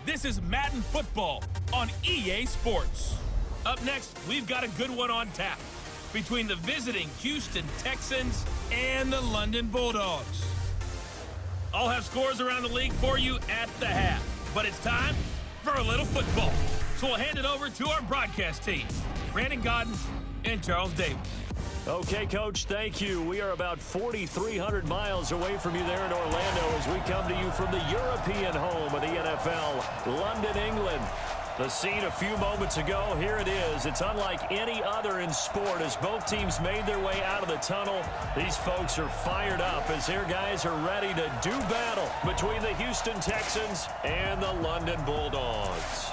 This is Madden Football on EA Sports. Up next, we've got a good one on tap between the visiting Houston Texans and the London Bulldogs. I'll have scores around the league for you at the half, but it's time for a little football. So we'll hand it over to our broadcast team, Brandon Godden and Charles Davis. Okay, Coach, thank you. We are about 4,300 miles away from you there in Orlando as we come to you from the European home of the NFL, London, England. The scene a few moments ago, here it is. It's unlike any other in sport as both teams made their way out of the tunnel. These folks are fired up as their guys are ready to do battle between the Houston Texans and the London Bulldogs.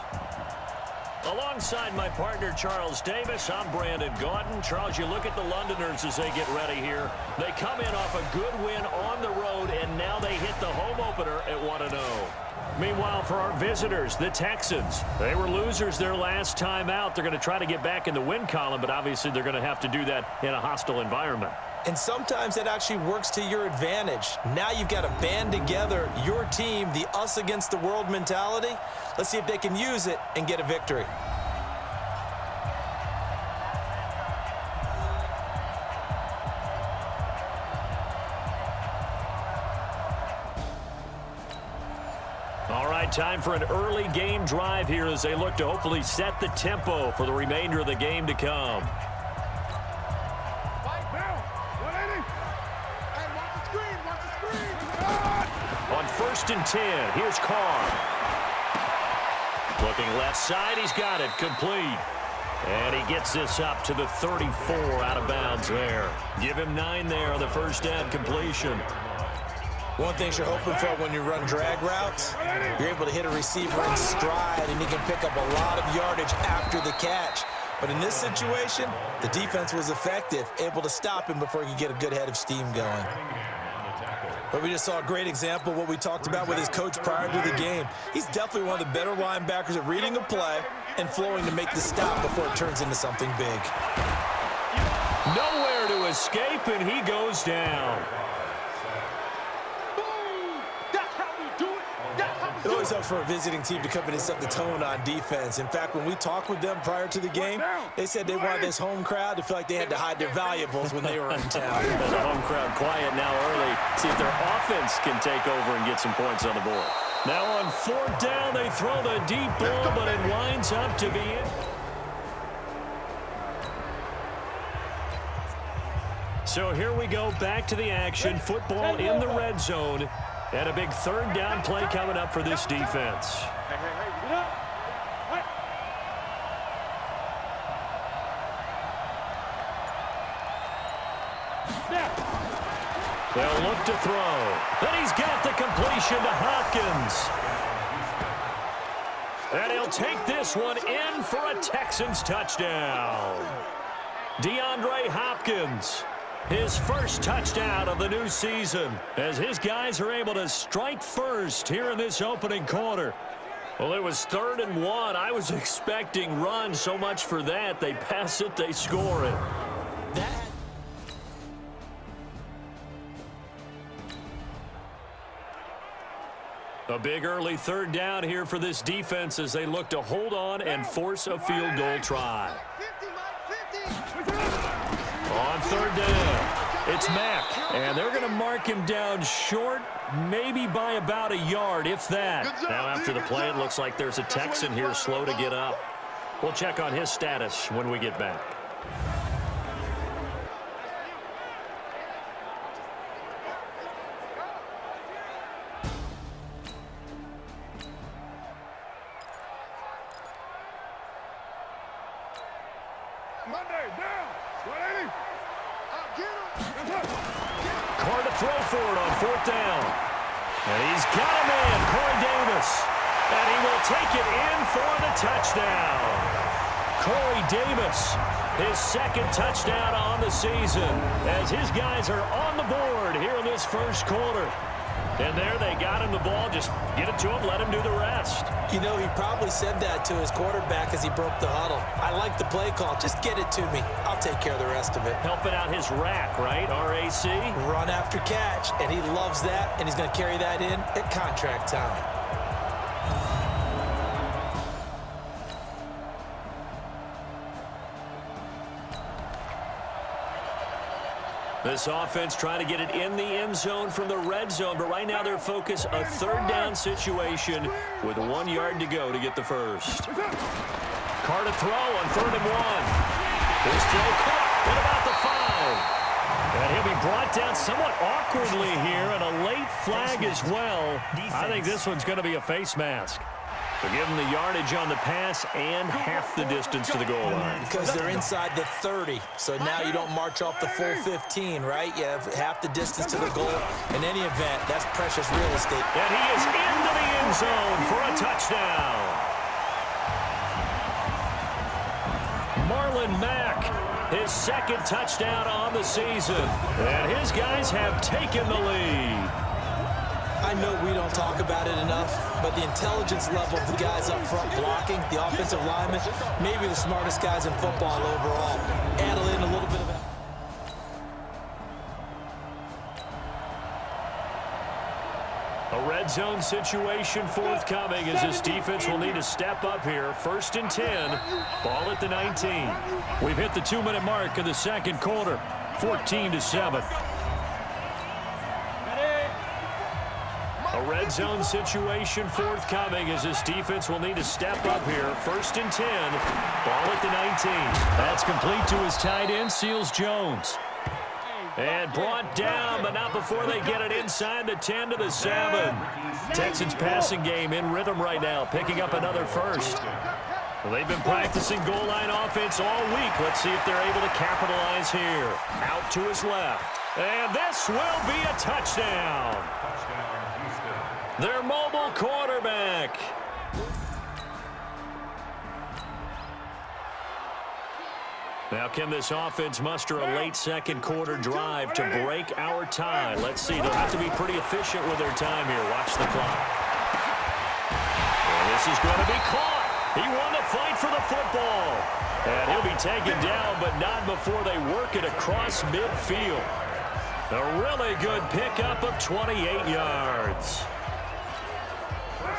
Alongside my partner, Charles Davis, I'm Brandon Godden. Charles, you look at the Londoners as they get ready here. They come in off a good win on the road, and now they hit the home opener at 1-0. Meanwhile, for our visitors, the Texans, they were losers their last time out. They're going to try to get back in the win column, but obviously they're going to have to do that in a hostile environment. And sometimes it actually works to your advantage. Now you've got to band together your team, the us against the world mentality. Let's see if they can use it and get a victory. All right, time for an early game drive here as they look to hopefully set the tempo for the remainder of the game to come. On 1st and 10, here's Carr. Looking left side, he's got it, complete. And he gets this up to the 34 out of bounds there. Give him 9 there on the first down completion. One thing you're hoping for when you run drag routes, you're able to hit a receiver in stride, and he can pick up a lot of yardage after the catch. But in this situation, the defense was effective, able to stop him before he could get a good head of steam going. But we just saw a great example of what we talked about with his coach prior to the game. He's definitely one of the better linebackers at reading a play and flowing to make the stop before it turns into something big. Nowhere to escape, and he goes down. It always helps for a visiting team to come in and set the tone on defense. In fact, when we talked with them prior to the game, they said they wanted this home crowd to feel like they had to hide their valuables when they were in town. The home crowd quiet now early. See if their offense can take over and get some points on the board. Now on 4th down, they throw the deep ball, but it winds up to be in. So here we go, back to the action. Football in the red zone. And a big 3rd down play coming up for this defense. They'll look to throw. Then he's got the completion to Hopkins. And he'll take this one in for a Texans touchdown. DeAndre Hopkins. His first touchdown of the new season as his guys are able to strike first here in this opening quarter. Well, it was 3rd and 1. I was expecting run, so much for that. They pass it, they score it. A big early 3rd down here for this defense as they look to hold on and force a field goal try. On 3rd down, it's Mack, and they're going to mark him down short, maybe by about a yard, if that. Now after the play, it looks like there's a Texan here slow to get up. We'll check on his status when we get back. Carr to throw for it on 4th down. And he's got a man, Corey Davis. And he will take it in for the touchdown. Corey Davis, his 2nd touchdown on the season as his guys are on the board here in this first quarter. And there they got him the ball. Just get it to him, let him do the rest. You know, he probably said that to his quarterback as he broke the huddle. I like the play call. Just get it to me. I'll take care of the rest of it. Helping out his rack, right? RAC? Run after catch, and he loves that, and he's going to carry that in at contract time. This offense trying to get it in the end zone from the red zone, but right now their focus, a third down situation with 1 yard to go to get the first. Carr to throw on 3rd and 1. His throw caught. What about the 5? And he'll be brought down somewhat awkwardly here, and a late flag as well. I think this one's going to be a face mask. So give them the yardage on the pass and half the distance to the goal line. Because they're inside the 30, so now you don't march off the full 15, right? You have half the distance to the goal. In any event, that's precious real estate. And he is into the end zone for a touchdown. Marlon Mack, his 2nd touchdown on the season. And his guys have taken the lead. I know we don't talk about it enough, but the intelligence level of the guys up front blocking, the offensive linemen, maybe the smartest guys in football overall. Add in a little bit of that. A red zone situation forthcoming as this defense will need to step up here. 1st and 10, ball at the 19. We've hit the 2-minute mark of the 2nd quarter, 14-7. A red zone situation forthcoming as this defense will need to step up here. 1st and 10, ball at the 19. That's complete to his tight end, Seals-Jones. And brought down, but not before they get it inside the 10 to the 7. Texans passing game in rhythm right now, picking up another first. Well, they've been practicing goal line offense all week. Let's see if they're able to capitalize here. Out to his left. And this will be a touchdown. Their mobile quarterback. Now, can this offense muster a late 2nd quarter drive to break our tie? Let's see. They'll have to be pretty efficient with their time here. Watch the clock. And this is going to be caught. He won the fight for the football. And he'll be taken down, but not before they work it across midfield. A really good pickup of 28 yards.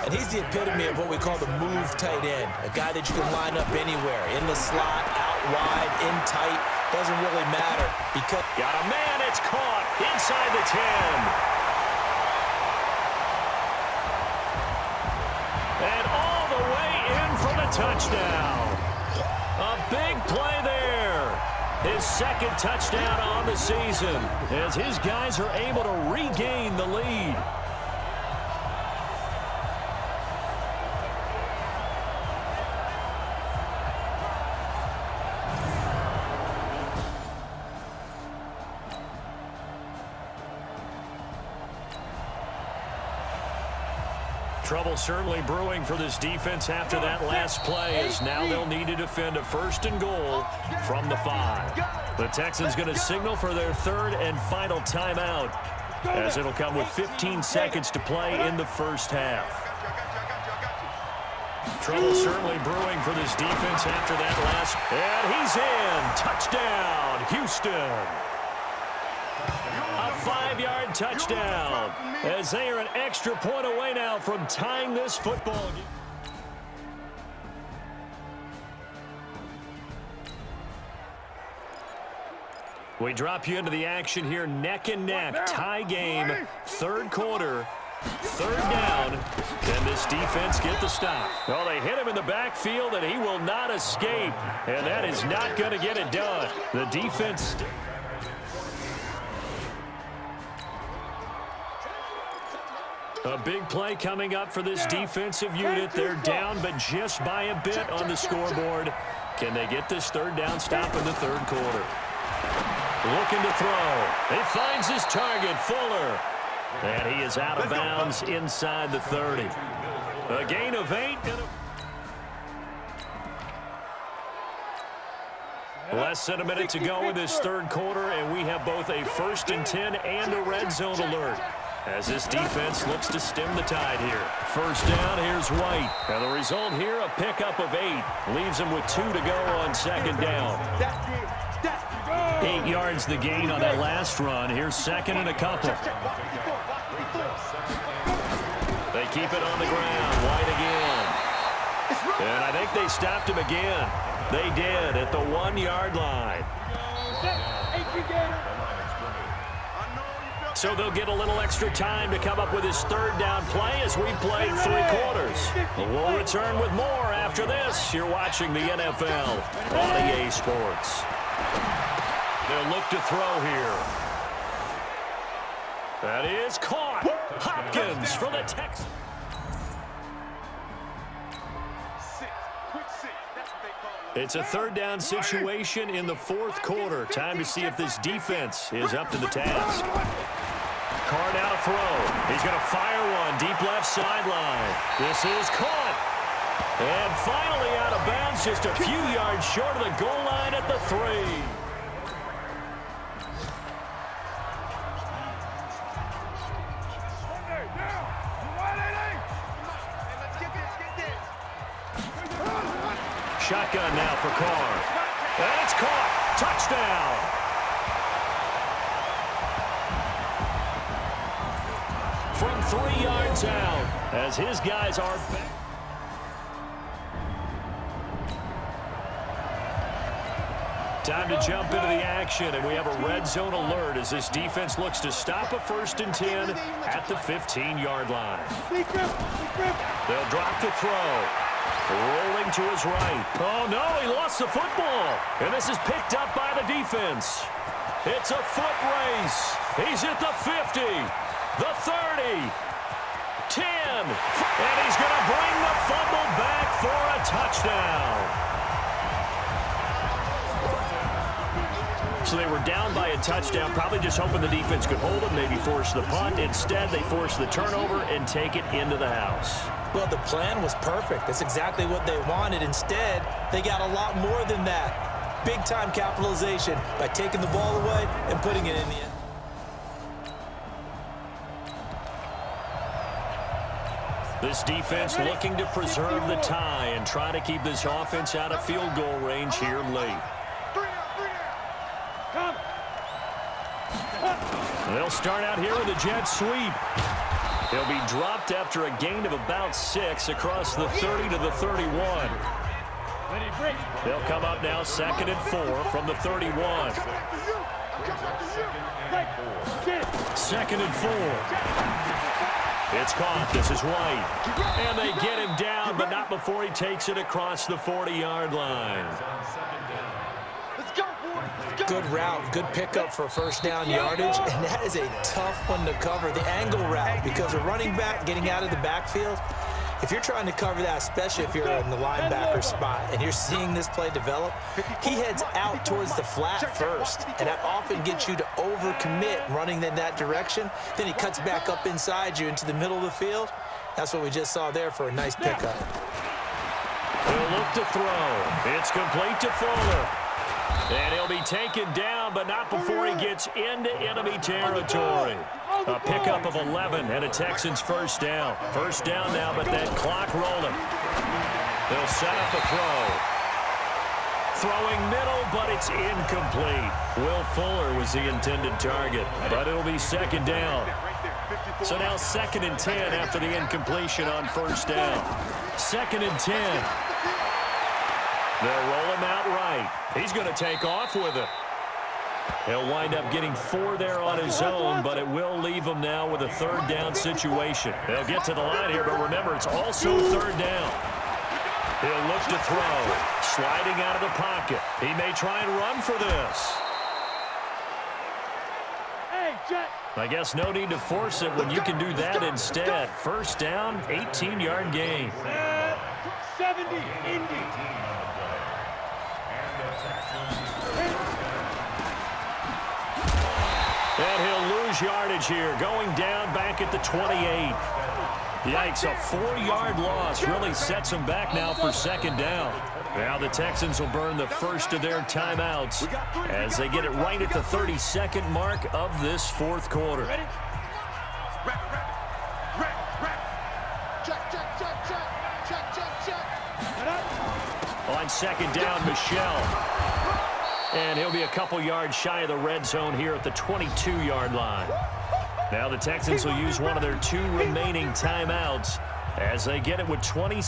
And he's the epitome of what we call the move tight end, a guy that you can line up anywhere, in the slot, out wide, in tight, doesn't really matter. Because got a man, it's caught inside the 10. And all the way in for the touchdown. A big play there. His 2nd touchdown on the season as his guys are able to regain the lead. Trouble certainly brewing for this defense after that last play, as now they'll need to defend a 1st and goal from the 5. The Texans going to signal for their 3rd and final timeout, as it'll come with 15 seconds to play in the 1st half. Trouble certainly brewing for this defense after that last. And he's in. Touchdown, Houston. A 5-yard touchdown, as they are an extra point away now from tying this football game. We drop you into the action here, neck and neck, tie game, 3rd quarter, 3rd down. Can this defense get the stop? Well, they hit him in the backfield, and he will not escape, and that is not going to get it done. The defense. A big play coming up for this defensive unit. They're down, but just by a bit on the scoreboard. Can they get this 3rd down stop in the 3rd quarter? Looking to throw. He finds his target, Fuller. And he is out of bounds inside the 30. A gain of 8. Less than a minute to go in this 3rd quarter, and we have both a 1st and 10 and a red zone alert, as this defense looks to stem the tide here. 1st down, here's White. And the result here, a pickup of 8. Leaves him with 2 to go on 2nd down. 8 yards the gain on that last run. Here's 2nd and a couple. They keep it on the ground. White again. And I think they stopped him again. They did at the 1-yard line. So they'll get a little extra time to come up with his third down play as we played 3 quarters. We'll return with more after this. You're watching the NFL on EA Sports. They'll look to throw here. That is caught. Hopkins for the Texans. It's a third down situation in the 4th quarter. Time to see if this defense is up to the task. Carr now to throw. He's going to fire one deep left sideline. This is caught. And finally out of bounds, just a few yards short of the goal line at the 3. Shotgun now for Carr. And it's caught. Touchdown. From 3 yards out as his guys are back. Time to jump into the action, and we have a red zone alert as this defense looks to stop a 1st and 10 at the 15-yard line. They'll drop the throw. Rolling to his right. Oh, no, he lost the football. And this is picked up by the defense. It's a foot race. He's at the 50, the 30, 10. And he's going to bring the fumble back for a touchdown. So they were down by a touchdown, probably just hoping the defense could hold them, maybe force the punt. Instead, they force the turnover and take it into the house. Well, the plan was perfect. That's exactly what they wanted. Instead, they got a lot more than that. Big-time capitalization by taking the ball away and putting it in the end. This defense looking to preserve the tie and try to keep this offense out of field goal range here late. They'll start out here with a jet sweep. He'll be dropped after a gain of about 6 across the 30 to the 31. They'll come up now 2nd and 4 from the 31. 2nd and 4. It's caught. This is White. And they get him down, but not before he takes it across the 40-yard line. Good route, good pickup for 1st down yardage, and that is a tough one to cover, the angle route, because a running back getting out of the backfield, if you're trying to cover that, especially if you're in the linebacker spot and you're seeing this play develop, he heads out towards the flat first, and that often gets you to overcommit running in that direction. Then he cuts back up inside you into the middle of the field. That's what we just saw there for a nice pickup. He'll look to throw. It's complete to Fuller. And he'll be taken down, but not before he gets into enemy territory. A pickup of 11 and a Texans 1st down. 1st down now, but that clock rolling. They'll set up a throw. Throwing middle, but it's incomplete. Will Fuller was the intended target, but it'll be 2nd down. So now 2nd and 10 after the incompletion on 1st down. 2nd and 10. They'll roll him out right. He's going to take off with it. He'll wind up getting 4 there on his own, but it will leave him now with a 3rd down situation. They'll get to the line here, but remember, it's also 3rd down. He'll look to throw. Sliding out of the pocket. He may try and run for this. I guess no need to force it when you can do that instead. 1st down, 18-yard gain. 70, Indy. And he'll lose yardage here, going down back at the 28. Yikes, a 4-yard loss really sets him back now for 2nd down. Now the Texans will burn the first of their timeouts as they get it right at the 32nd mark of this 4th quarter. Ready? On 2nd down, Michelle. And he'll be a couple yards shy of the red zone here at the 22-yard line. Now the Texans will use one of their 2 remaining timeouts as they get it with 20